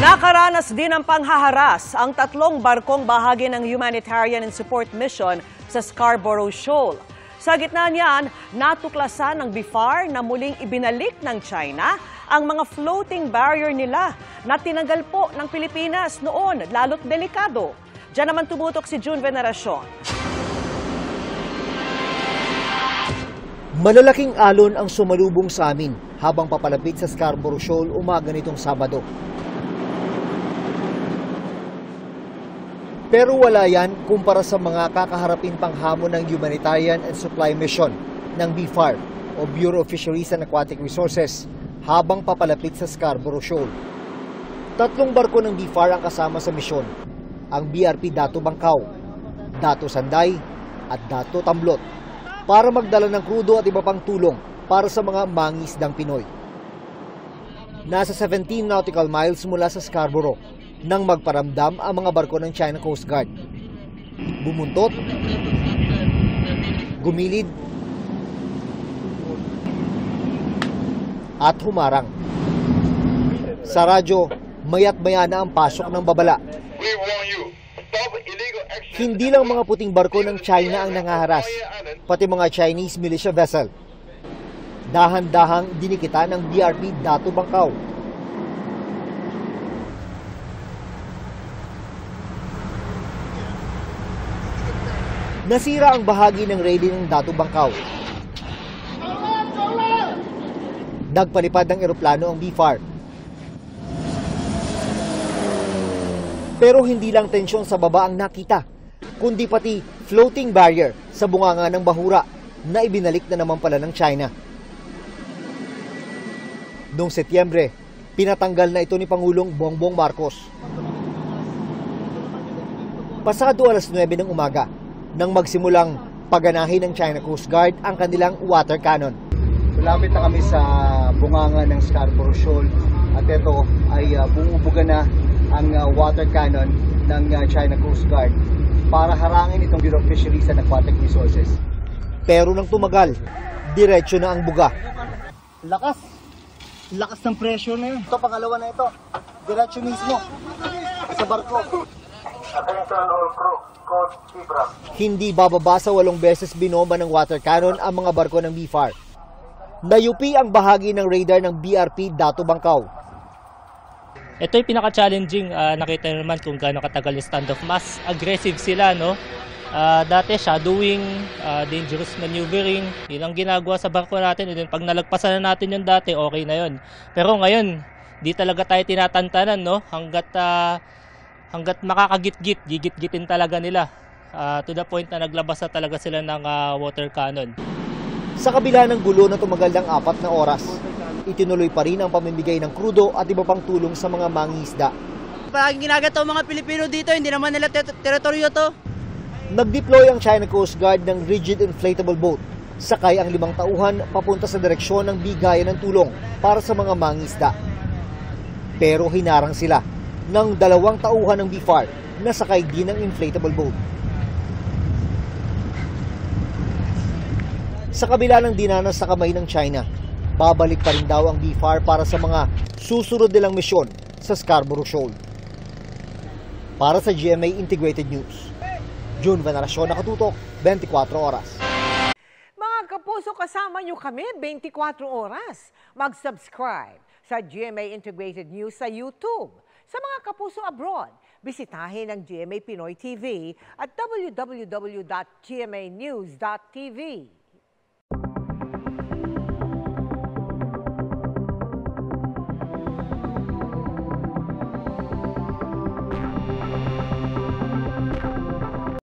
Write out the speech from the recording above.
Nakaranas din ng panghaharas ang tatlong barkong bahagi ng humanitarian and support mission sa Scarborough Shoal. Sa gitna niyan, natuklasan ng BIFAR na muling ibinalik ng China ang mga floating barrier nila na tinanggal po ng Pilipinas noon, lalo't delikado. Diyan naman tumutok si June Veneracion. Malalaking alon ang sumalubong sa amin habang papalapit sa Scarborough Shoal umaga nitong Sabado. Pero wala yan kumpara sa mga kakaharapin pang hamon ng Humanitarian and Supply Mission ng BIFAR o Bureau of Fisheries and Aquatic Resources habang papalapit sa Scarborough Shoal. Tatlong barko ng BIFAR ang kasama sa misyon, ang BRP Dato Bangkaw, Dato Sanday at Dato Tamblot, para magdala ng krudo at iba pang tulong para sa mga mangingisdang Pinoy. Nasa 17 nautical miles mula sa Scarborough nang magparamdam ang mga barko ng China Coast Guard. Bumuntot, gumilid, at humarang. Sa radyo, mayat-maya na ang pasok ng babala. Hindi lang mga puting barko ng China ang nangaharas, pati mga Chinese militia vessel. Dahan-dahang dinikita ng BRP Dato Bangkaw. Nasira ang bahagi ng railing ng Dato Bangkaw. Nagpalipad ng eroplano ang BIFAR. Pero hindi lang tensyon sa baba ang nakita, kundi pati floating barrier sa bunganga ng bahura na ibinalik na naman pala ng China. Noong Setyembre, pinatanggal na ito ni Pangulong Bongbong Marcos. Pasado alas 9 ng umaga, nang magsimulang paganahin ng China Coast Guard ang kanilang water cannon. Malapit na kami sa bunganga ng Scarborough Shoal at ito ay bumubuga na ang water cannon ng China Coast Guard para harangin itong Bureau of Fisheries and Aquatic Resources. Pero nang tumagal, diretso na ang buga. Lakas ng pressure na yun. Ito, pangalawa na ito. Diretso mismo sa barko. Attention all crew. Hindi bababa sa 8 beses binomba ng water cannon ang mga barko ng BIFAR. Nayupi ang bahagi ng radar ng BRP Dato Bangkaw. Ito yung pinaka-challenging. Nakita naman kung gaano katagal yung standoff. Mas aggressive sila, no? Dati shadowing, dangerous maneuvering. Yun ang ginagawa sa barko natin. And then, pag nalagpasan na natin yung dati, okay na yun. Pero ngayon, di talaga tayo tinatantanan, no? Hanggat makakagit-git, gigit-gitin talaga nila. To the point na naglabas na talaga sila ng water cannon. Sa kabila ng gulo na tumagal ng 4 na oras, itinuloy pa rin ang pamimigay ng krudo at iba pang tulong sa mga mangingisda. Palaging ginagato ang mga Pilipino dito, hindi naman nila teritoryo to. Nag-deploy ang China Coast Guard ng rigid inflatable boat. Sakay ang 5 tauhan papunta sa direksyon ng bigayan ng tulong para sa mga mangingisda. Pero hinarang sila ng 2 tauhan ng BIFAR na sakay din ng inflatable boat. Sa kabila ng dinanas sa kamay ng China, babalik pa rin daw ang BIFAR para sa mga susunod nilang misyon sa Scarborough Shoal. Para sa GMA Integrated News, June Veneracion, nakatutok, 24 oras. Mga kapuso, kasama nyo kami 24 oras. Mag-subscribe sa GMA Integrated News sa YouTube. Sa mga kapuso abroad, bisitahin ang GMA Pinoy TV at www.gmanews.tv.